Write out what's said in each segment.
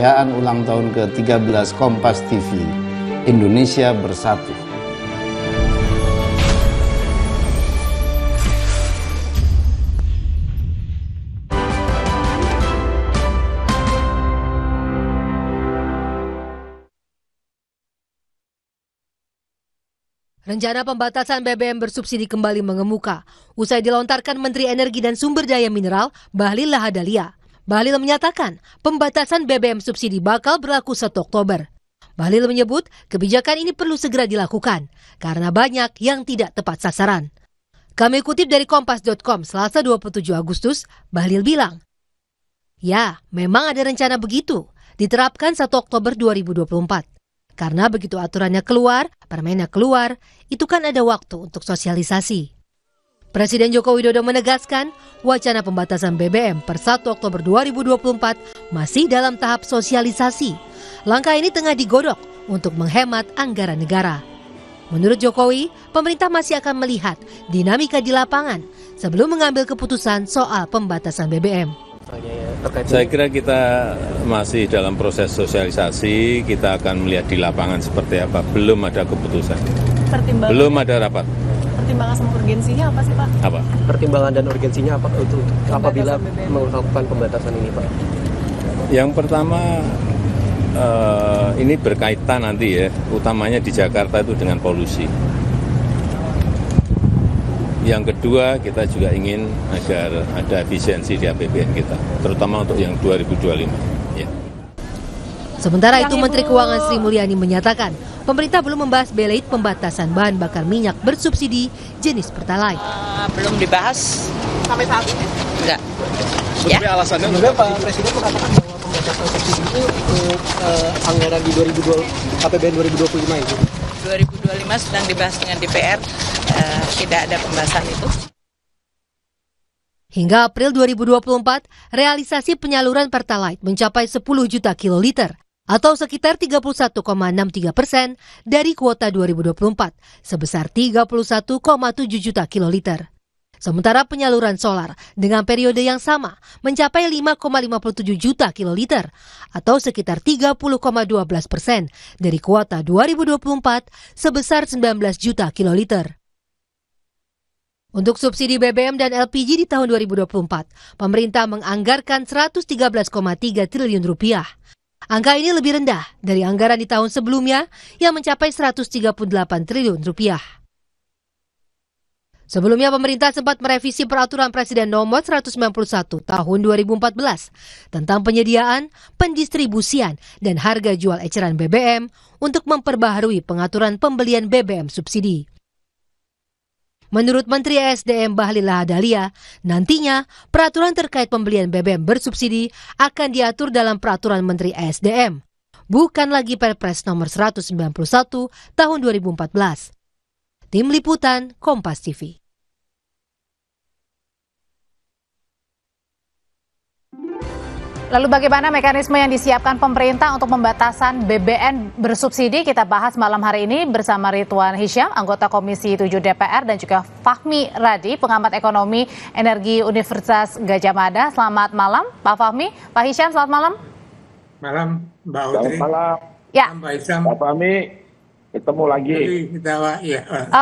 Perayaan ulang tahun ke-13 Kompas TV, Indonesia Bersatu. Rencana pembatasan BBM bersubsidi kembali mengemuka usai dilontarkan Menteri Energi dan Sumber Daya Mineral Bahlil Lahadalia. Bahlil menyatakan pembatasan BBM subsidi bakal berlaku 1 Oktober. Bahlil menyebut kebijakan ini perlu segera dilakukan karena banyak yang tidak tepat sasaran. Kami kutip dari Kompas.com Selasa 27 Agustus, Bahlil bilang, "Ya, memang ada rencana begitu, diterapkan 1 Oktober 2024. Karena begitu aturannya keluar, permennya keluar, itu kan ada waktu untuk sosialisasi." Presiden Joko Widodo menegaskan wacana pembatasan BBM per 1 Oktober 2024 masih dalam tahap sosialisasi. Langkah ini tengah digodok untuk menghemat anggaran negara. Menurut Jokowi, pemerintah masih akan melihat dinamika di lapangan sebelum mengambil keputusan soal pembatasan BBM. Saya kira kita masih dalam proses sosialisasi, kita akan melihat di lapangan seperti apa. Belum ada keputusan, belum ada rapat. Pertimbangan sama urgensinya apa sih Pak? Apa? Pertimbangan dan urgensinya apa untuk apabila melakukan pembatasan ini Pak? Yang pertama, ini berkaitan nanti ya, utamanya di Jakarta itu dengan polusi. Yang kedua, kita juga ingin agar ada efisiensi di APBN kita, terutama untuk yang 2025. Ya. Sementara itu, Menteri Keuangan Sri Mulyani menyatakan pemerintah belum membahas belait pembatasan bahan bakar minyak bersubsidi jenis Pertalite. Belum dibahas Sampai saat ini? enggak. Tapi alasannya juga Pak Presiden mengatakan bahwa pembatasan subsidi itu untuk anggaran di APBN 2025 itu. 2025 sedang dibahas dengan DPR, tidak ada pembahasan itu. Hingga April 2024, realisasi penyaluran Pertalite mencapai 10 juta kiloliter atau sekitar 31,63% dari kuota 2024 sebesar 31,7 juta kiloliter. Sementara penyaluran solar dengan periode yang sama mencapai 5,57 juta kiloliter atau sekitar 30,12% dari kuota 2024 sebesar 19 juta kiloliter. Untuk subsidi BBM dan LPG di tahun 2024, pemerintah menganggarkan 113,3 triliun rupiah. Angka ini lebih rendah dari anggaran di tahun sebelumnya yang mencapai 138 triliun rupiah. Sebelumnya pemerintah sempat merevisi peraturan Presiden nomor 191 tahun 2014 tentang penyediaan, pendistribusian, dan harga jual eceran BBM untuk memperbaharui pengaturan pembelian BBM subsidi. Menurut Menteri ESDM Bahlil Lahadalia, nantinya peraturan terkait pembelian BBM bersubsidi akan diatur dalam peraturan Menteri ESDM, bukan lagi Perpres nomor 191 tahun 2014. Tim Liputan Kompas TV. Lalu bagaimana mekanisme yang disiapkan pemerintah untuk pembatasan BBM bersubsidi? Kita bahas malam hari ini bersama Ridwan Hisyam, anggota Komisi 7 DPR, dan juga Fahmi Radi, pengamat ekonomi energi Universitas Gadjah Mada. Selamat malam Pak Fahmi. Pak Hisyam, selamat malam. Malam Mbak Audrey. Selamat malam. Ya. Mbak Hisyam. Pak Fahmi, ketemu lagi.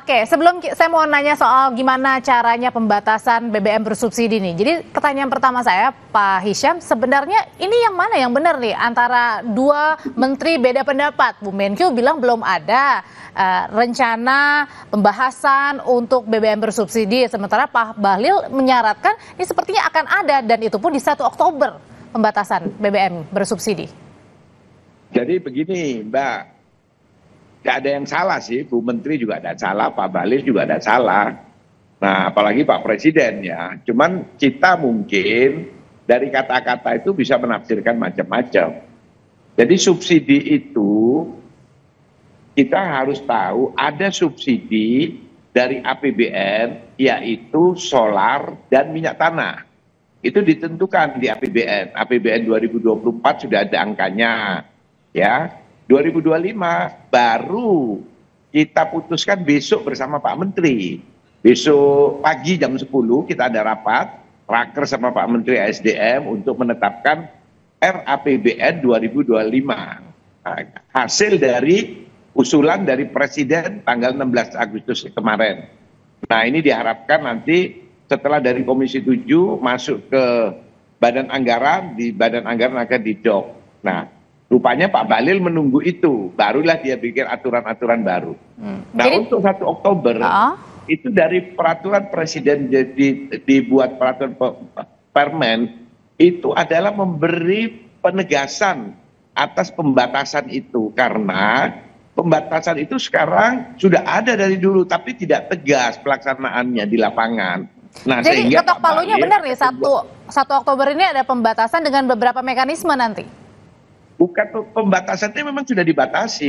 Oke, sebelum saya mau nanya soal gimana caranya pembatasan BBM bersubsidi nih. Jadi pertanyaan pertama saya, Pak Hisyam, sebenarnya ini yang mana yang benar nih antara dua menteri beda pendapat? Bu Menkyu bilang belum ada rencana pembahasan untuk BBM bersubsidi, sementara Pak Bahlil menyarankan ini sepertinya akan ada dan itu pun di 1 Oktober pembatasan BBM bersubsidi. Jadi begini, Mbak. Tidak ada yang salah sih, Bu Menteri juga ada salah, Pak Bahlil juga ada salah. Nah, apalagi Pak Presiden ya. Cuman kita mungkin dari kata-kata itu bisa menafsirkan macam-macam. Jadi subsidi itu kita harus tahu ada subsidi dari APBN yaitu solar dan minyak tanah. Itu ditentukan di APBN. APBN 2024 sudah ada angkanya, ya. 2025 baru kita putuskan besok bersama Pak Menteri. Besok pagi jam 10 kita ada rapat, raker sama Pak Menteri SDM untuk menetapkan RAPBN 2025. Nah, hasil dari usulan dari Presiden tanggal 16 Agustus kemarin. Nah, ini diharapkan nanti setelah dari Komisi 7 masuk ke Badan Anggaran, di Badan Anggaran akan didok. Nah, rupanya Pak Bahlil menunggu itu, barulah dia bikin aturan-aturan baru. Nah, jadi, untuk 1 Oktober, itu dari peraturan Presiden dibuat peraturan permen, itu adalah memberi penegasan atas pembatasan itu, karena pembatasan itu sekarang sudah ada dari dulu tapi tidak tegas pelaksanaannya di lapangan. Nah, jadi ketok palunya benar nih 1 Oktober ini ada pembatasan dengan beberapa mekanisme nanti. Bukan pembatasannya memang sudah dibatasi,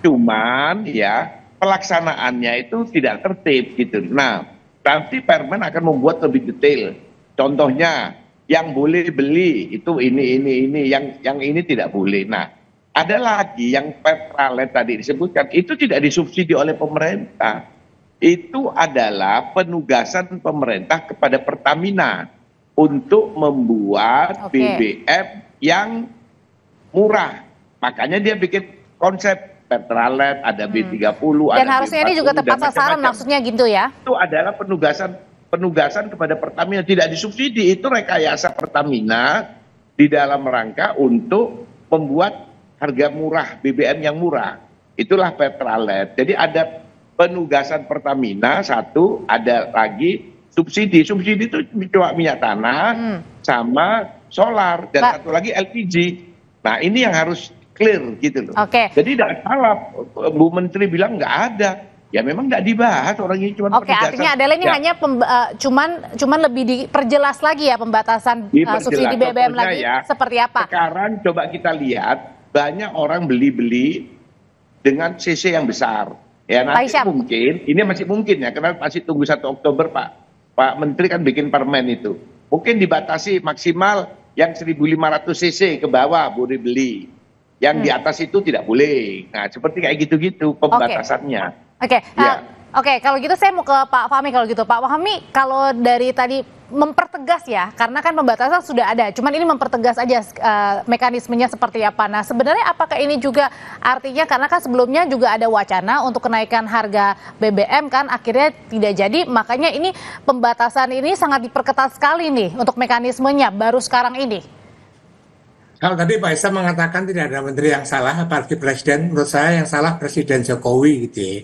cuman ya pelaksanaannya itu tidak tertib gitu. Nah, nanti Permen akan membuat lebih detail. Contohnya yang boleh beli itu ini, yang ini tidak boleh. Nah, ada lagi yang Pertalite tadi disebutkan, itu tidak disubsidi oleh pemerintah. Itu adalah penugasan pemerintah kepada Pertamina untuk membuat BBM yang murah. Makanya dia bikin konsep Pertalite, ada B30, dan ada harusnya B40, ini juga tepat sasaran maksudnya gitu ya. Itu adalah penugasan kepada Pertamina, tidak disubsidi. Itu rekayasa Pertamina di dalam rangka untuk membuat harga murah, BBM yang murah. Itulah Pertalite. Jadi ada penugasan Pertamina, satu, ada lagi subsidi. Subsidi itu cuma minyak tanah sama solar, dan satu lagi LPG. Nah, ini yang harus clear gitu loh. Jadi tidak salah Bu Menteri bilang nggak ada. Ya memang nggak dibahas, orang ini cuma penegasan. Artinya adalah ini hanya cuman lebih diperjelas lagi ya pembatasan subsidi BBM lagi ya. Seperti apa? Sekarang coba kita lihat, banyak orang beli dengan CC yang besar. Ya nanti mungkin, ini masih mungkin ya, karena masih tunggu 1 Oktober Pak Menteri kan bikin permen itu. Mungkin dibatasi maksimal yang 1.500 cc ke bawah boleh beli. Yang di atas itu tidak boleh. Nah, seperti kayak gitu-gitu pembatasannya. Oke, kalau gitu saya mau ke Pak Fahmi kalau gitu. Pak Fahmi, kalau dari tadi mempertegas ya, karena kan pembatasan sudah ada, cuman ini mempertegas aja mekanismenya seperti apa. Nah, sebenarnya apakah ini juga artinya, karena kan sebelumnya juga ada wacana untuk kenaikan harga BBM kan, akhirnya tidak jadi, makanya ini pembatasan ini sangat diperketat sekali nih untuk mekanismenya baru sekarang ini. Kalau tadi Pak Isam mengatakan tidak ada menteri yang salah, apalagi presiden, menurut saya yang salah Presiden Jokowi gitu ya.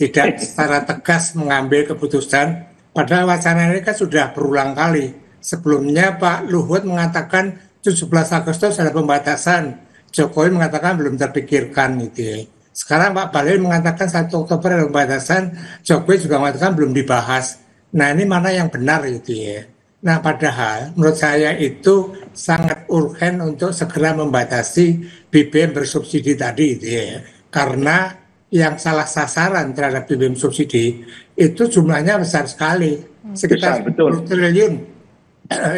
Tidak secara tegas mengambil keputusan, padahal wacana ini kan sudah berulang kali. Sebelumnya Pak Luhut mengatakan 17 Agustus ada pembatasan, Jokowi mengatakan belum terpikirkan gitu ya. Sekarang Pak Bahlil mengatakan 1 Oktober ada pembatasan, Jokowi juga mengatakan belum dibahas. Nah, ini mana yang benar gitu ya. Nah, padahal menurut saya itu sangat urgen untuk segera membatasi BBM bersubsidi tadi gitu ya. Karena yang salah sasaran terhadap BBM subsidi itu jumlahnya besar sekali, sekitar 10 triliun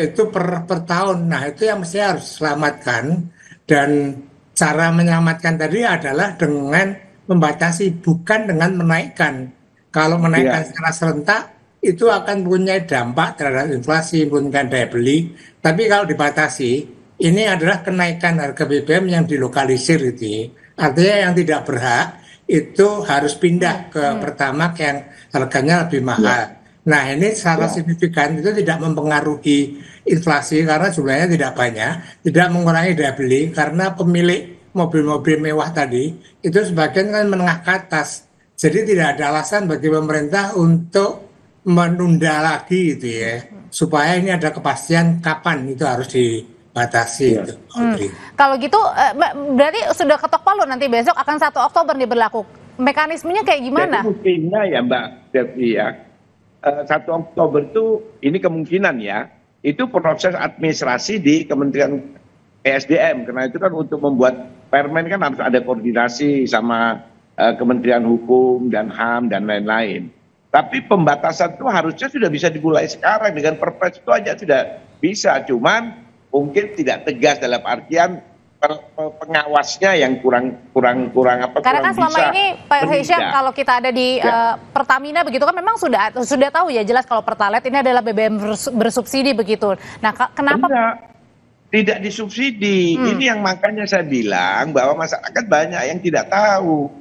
itu per tahun. Nah, itu yang mesti harus selamatkan, dan cara menyelamatkan tadi adalah dengan membatasi, bukan dengan menaikkan. Kalau menaikkan secara serentak itu akan punya dampak terhadap inflasi, menurunkan daya beli. Tapi kalau dibatasi, ini adalah kenaikan harga BBM yang dilokalisir gitu ya. Artinya yang tidak berhak itu harus pindah ke Pertamax yang harganya lebih mahal. Nah, ini secara signifikan itu tidak mempengaruhi inflasi karena jumlahnya tidak banyak, tidak mengurangi daya beli karena pemilik mobil-mobil mewah tadi itu sebagian kan menengah ke atas. Jadi tidak ada alasan bagi pemerintah untuk menunda lagi gitu ya, supaya ini ada kepastian kapan itu harus dibatasi. Gitu. Kalau gitu berarti sudah ketok palu, nanti besok akan 1 Oktober nih berlaku. Mekanismenya kayak gimana? Jadi mungkinnya ya Mbak Devi ya, 1 Oktober itu ini kemungkinan ya, itu proses administrasi di Kementerian ESDM, karena itu kan untuk membuat permen kan harus ada koordinasi sama Kementerian Hukum dan HAM dan lain-lain. Tapi pembatasan itu harusnya sudah bisa dimulai sekarang, dengan perpres itu aja sudah bisa, cuman mungkin tidak tegas dalam artian pengawasnya yang kurang apa. Karena kan selama ini Pak Hisham, kalau kita ada di Pertamina begitu kan memang sudah tahu ya jelas kalau Pertalite ini adalah BBM bersubsidi begitu. Nah, kenapa? tidak disubsidi. Ini yang makanya saya bilang bahwa masyarakat banyak yang tidak tahu.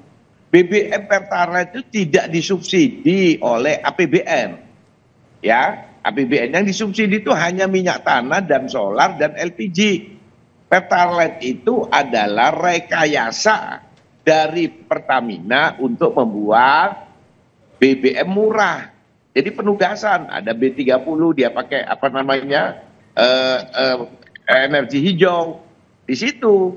BBM Pertalite itu tidak disubsidi oleh APBN. Ya, APBN yang disubsidi itu hanya minyak tanah dan solar dan LPG. Pertalite itu adalah rekayasa dari Pertamina untuk membuat BBM murah. Jadi penugasan, ada B30 dia pakai energi hijau di situ.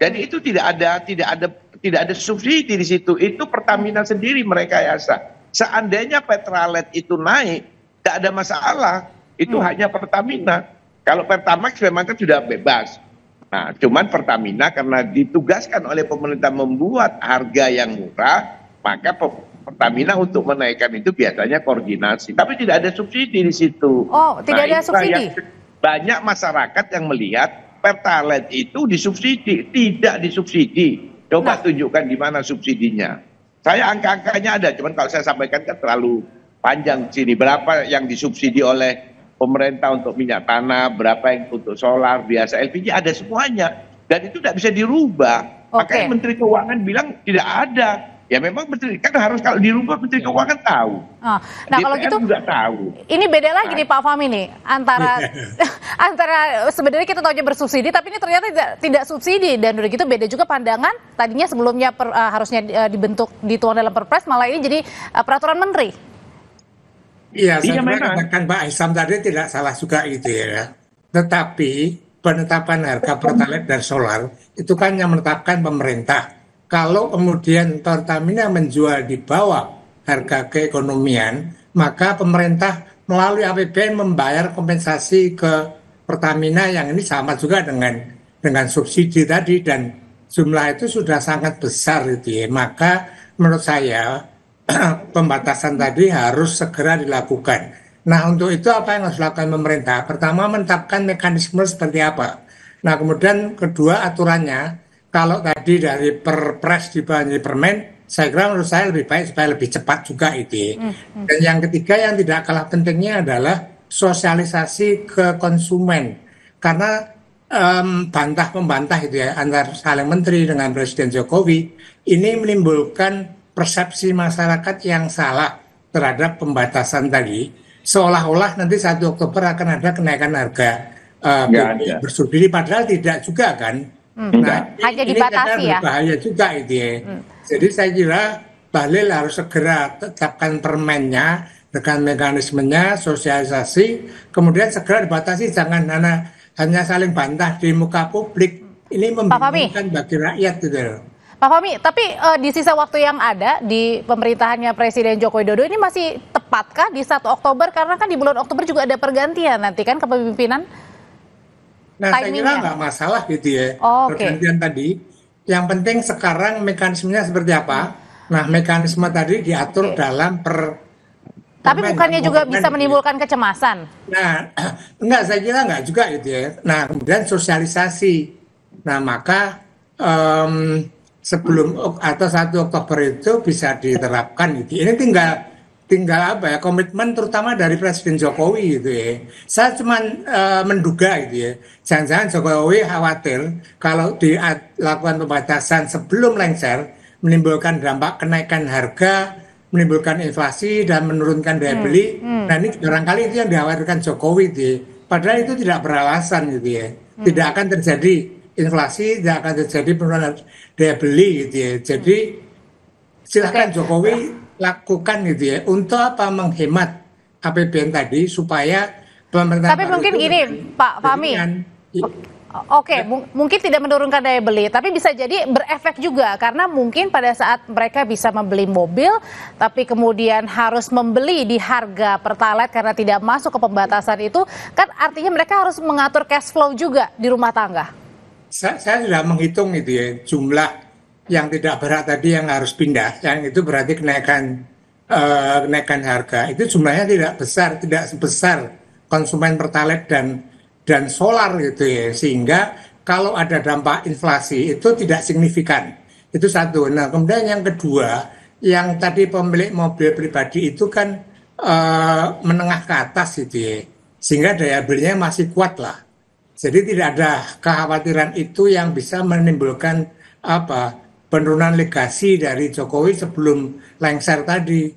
Jadi itu tidak ada subsidi di situ. Itu Pertamina sendiri merekayasa. Seandainya Pertalite itu naik, tidak ada masalah. Itu hanya Pertamina. Kalau Pertamax memang kan sudah bebas. Nah, cuman Pertamina karena ditugaskan oleh pemerintah membuat harga yang murah, maka Pertamina untuk menaikkan itu biasanya koordinasi. Tapi tidak ada subsidi di situ. Oh, tidak ada subsidi? Banyak masyarakat yang melihat Pertalite itu disubsidi. Tidak disubsidi. Coba tunjukkan di mana subsidinya. Saya angka-angkanya ada, cuman kalau saya sampaikan kan terlalu panjang sini. Berapa yang disubsidi oleh pemerintah untuk minyak tanah, berapa yang untuk solar, biasa LPG, ada semuanya. Dan itu tidak bisa dirubah. Makanya Menteri Keuangan bilang tidak ada. Ya memang Menteri, kan harus kalau dirubah Menteri Keuangan tahu. Nah DPR kalau gitu juga tahu. Ini beda lagi nih Pak Fahmi nih antara sebenarnya kita tahunya bersubsidi tapi ini ternyata tidak subsidi, dan udah gitu beda juga pandangan. Tadinya sebelumnya harusnya dituang dalam Perpres, malah ini jadi peraturan menteri. Iya, saya katakan Pak Hisam tadi tidak salah juga gitu ya. Tetapi penetapan harga Pertalite dan solar itu kan yang menetapkan pemerintah. Kalau kemudian Pertamina menjual di bawah harga keekonomian, maka pemerintah melalui APBN membayar kompensasi ke Pertamina yang ini sama juga dengan subsidi tadi, dan jumlah itu sudah sangat besar gitu ya. Maka menurut saya pembatasan tadi harus segera dilakukan. Nah, untuk itu apa yang harus dilakukan pemerintah? Pertama, menetapkan mekanisme seperti apa. Nah, kemudian kedua, aturannya. Kalau tadi dari Perpres dibanding Permen, saya kira menurut saya lebih baik supaya lebih cepat juga itu. Dan yang ketiga yang tidak kalah pentingnya adalah sosialisasi ke konsumen. Karena bantah-membantah itu ya antara saling menteri dengan Presiden Jokowi, ini menimbulkan persepsi masyarakat yang salah terhadap pembatasan tadi. Seolah-olah nanti 1 Oktober akan ada kenaikan harga bersubsidi, padahal tidak juga kan. Nah, hanya ini dibatasi ya. Berbahaya juga itu ya. Jadi saya kira Bahlil harus segera tetapkan permennya dengan mekanismenya, sosialisasi, kemudian segera dibatasi, jangan hanya saling bantah di muka publik. Ini membingungkan bagi rakyat gitu. Pak Fahmi, tapi di sisa waktu yang ada di pemerintahannya Presiden Joko Widodo ini masih tepatkah di 1 Oktober? Karena kan di bulan Oktober juga ada pergantian nanti kan kepemimpinan. Nah, saya kira nggak masalah gitu ya, pergantian tadi. Yang penting sekarang mekanismenya seperti apa. Nah, mekanisme tadi diatur dalam Tapi bukannya juga bisa menimbulkan kecemasan? Nah, enggak, saya kira enggak juga gitu ya. Nah, kemudian sosialisasi. Nah, maka sebelum atau 1 Oktober itu bisa diterapkan gitu. Ini tinggal apa ya, komitmen terutama dari Presiden Jokowi gitu ya. Saya cuma menduga gitu ya. Jangan-jangan Jokowi khawatir kalau dilakukan pembatasan sebelum lengser menimbulkan dampak kenaikan harga, menimbulkan inflasi dan menurunkan daya beli. Nah, ini barangkali itu yang dikhawatirkan Jokowi gitu ya. Padahal itu tidak beralasan gitu ya. Tidak akan terjadi inflasi, tidak akan terjadi penurunan daya beli gitu ya. Jadi silakan Jokowi lakukan gitu ya. Untuk apa menghemat APBN tadi supaya pemerintah. Tapi mungkin gini Pak Fahmi. Mungkin tidak menurunkan daya beli, tapi bisa jadi berefek juga karena mungkin pada saat mereka bisa membeli mobil, tapi kemudian harus membeli di harga Pertalite karena tidak masuk ke pembatasan itu, kan artinya mereka harus mengatur cash flow juga di rumah tangga. Saya sudah menghitung itu ya, jumlah yang tidak berat tadi yang harus pindah, yang itu berarti kenaikan harga. Itu jumlahnya tidak besar, tidak sebesar konsumen Pertalite dan solar gitu ya, sehingga kalau ada dampak inflasi itu tidak signifikan. Itu satu. Nah, kemudian yang kedua, yang tadi pemilik mobil pribadi itu kan menengah ke atas gitu ya, sehingga daya belinya masih kuat lah. Jadi tidak ada kekhawatiran itu yang bisa menimbulkan penurunan legasi dari Jokowi sebelum lengser tadi.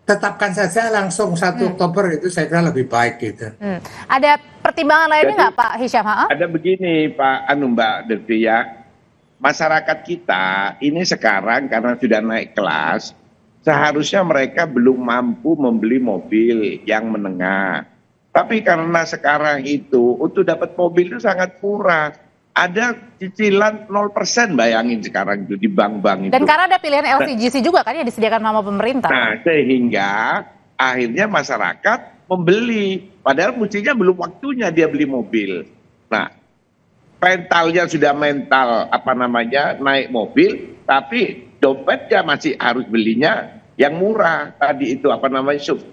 Tetapkan saja langsung 1 Oktober itu saya kira lebih baik gitu. Ada pertimbangan lainnya nggak Pak Hisham? Ada begini Mbak Devi ya, masyarakat kita ini sekarang karena sudah naik kelas, seharusnya mereka belum mampu membeli mobil yang menengah. Tapi karena sekarang itu untuk dapat mobil itu sangat murah. Ada cicilan 0%, bayangin sekarang itu di bank-bank itu. Dan karena ada pilihan LCGC juga kan yang disediakan sama pemerintah. Nah, sehingga akhirnya masyarakat membeli. Padahal mestinya belum waktunya dia beli mobil. Nah, mentalnya sudah naik mobil, tapi dompetnya masih harus belinya yang murah. Tadi itu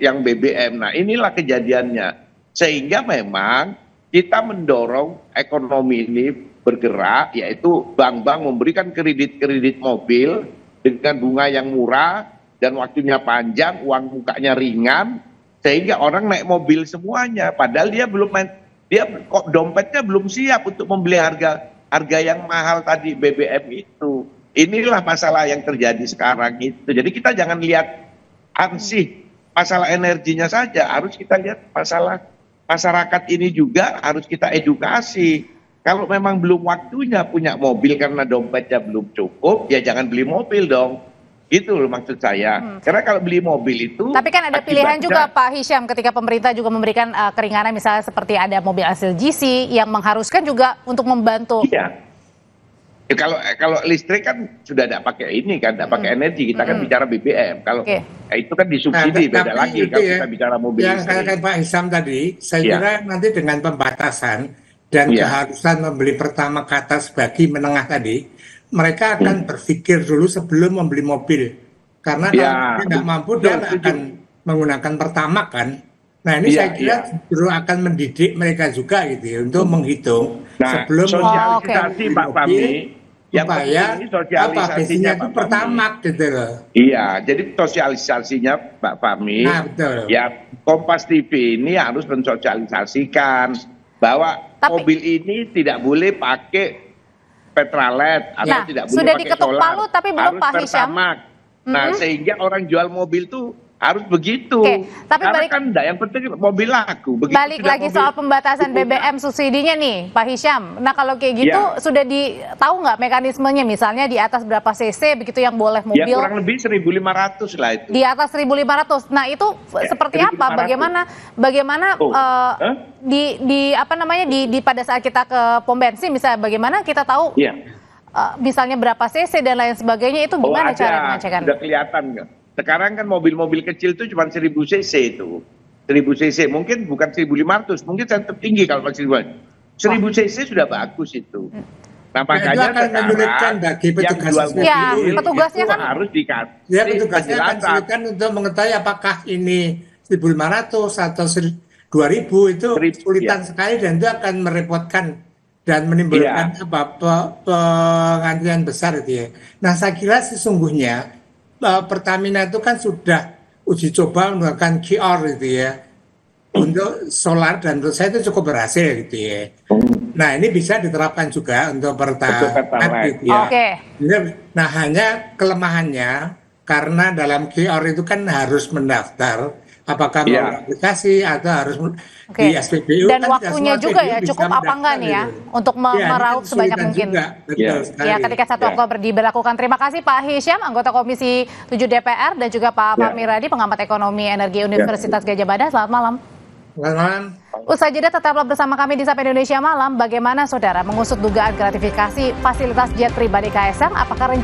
yang BBM. Nah, inilah kejadiannya. Sehingga memang kita mendorong ekonomi ini bergerak, yaitu bank-bank memberikan kredit mobil dengan bunga yang murah dan waktunya panjang, uang mukanya ringan, sehingga orang naik mobil semuanya. Padahal dia dompetnya belum siap untuk membeli harga yang mahal tadi BBM itu. Inilah masalah yang terjadi sekarang itu. Jadi kita jangan lihat ansih masalah energinya saja, harus kita lihat masalah masyarakat ini juga harus kita edukasi. Kalau memang belum waktunya punya mobil karena dompetnya belum cukup, ya jangan beli mobil dong. Gitu loh maksud saya. Karena kalau beli mobil itu... Tapi kan ada pilihan juga Pak Hisham ketika pemerintah juga memberikan keringanan misalnya seperti ada mobil LCGC yang mengharuskan juga untuk membantu. Iya. Ya, kalau listrik kan sudah tidak pakai ini kan, tidak pakai energi. Kita kan bicara BBM. Kalau itu kan disubsidi, beda lagi kalau kita bicara mobil listrik. Yang katakan Pak Hisham tadi, saya kira nanti dengan pembatasan dan keharusan membeli pertama ke atas bagi menengah tadi, mereka akan berpikir dulu sebelum membeli mobil. Karena kalau tidak mampu, dia akan menggunakan pertama kan. Nah ini saya kira justru akan mendidik mereka juga gitu ya, untuk menghitung sebelum sosialisasi Pak Fahmi. Yang penting sosialisasinya itu pertama gitu loh. Iya, jadi sosialisasinya Pak Fahmi. Nah, betul. Ya Kompas TV ini harus mensosialisasikan bahwa mobil ini tidak boleh pakai petralet atau tidak boleh sudah pakai diketuk solar, palu tapi belum Pak Hisham. Nah, sehingga orang jual mobil tuh harus begitu. Tapi karena kan yang penting mobil laku. Balik lagi soal pembatasan BBM subsidinya nih, Pak Hisham. Nah, kalau kayak gitu sudah tahu nggak mekanismenya? Misalnya di atas berapa cc begitu yang boleh mobil? Ya kurang lebih 1.500 lah itu. Di atas 1.500. Nah, itu seperti apa? Bagaimana di pada saat kita ke pom bensin misalnya, bagaimana kita tahu misalnya berapa cc dan lain sebagainya, itu gimana cara mengecekkan? Sudah kelihatan nggak? Sekarang kan mobil-mobil kecil itu cuma 1000 cc itu. 1000 cc, mungkin bukan 1500, mungkin tetap tinggi kalau masih 1000 cc sudah bagus itu. Nah, makanya sekarang bagi petugasnya kan harus dikasih. Ya, petugasnya akan sulitan untuk mengetahui apakah ini 1500 atau 2000, itu sulitan sekali dan itu akan merepotkan dan menimbulkan pengantrian besar itu ya. Nah, saya kira sesungguhnya Pertamina itu kan sudah uji coba menggunakan QR gitu ya untuk solar, dan menurut saya itu cukup berhasil gitu ya. Nah, ini bisa diterapkan juga untuk Pertalite gitu ya. Nah, hanya kelemahannya karena dalam QR itu kan harus mendaftar apakah melalui aplikasi atau harus di SPBU. Dan kan waktunya juga ya cukup apa enggak nih ya untuk meraup sebanyak mungkin. Ya, ketika 1 Oktober diberlakukan. Terima kasih Pak Hisham, anggota Komisi 7 DPR, dan juga Pak Fahmi Radi, pengamat ekonomi energi Universitas Gadjah Mada. Selamat malam. Selamat malam. Usai jeda tetaplah bersama kami di Sapa Indonesia Malam. Bagaimana saudara mengusut dugaan gratifikasi fasilitas jet pribadi Kaisang? Apakah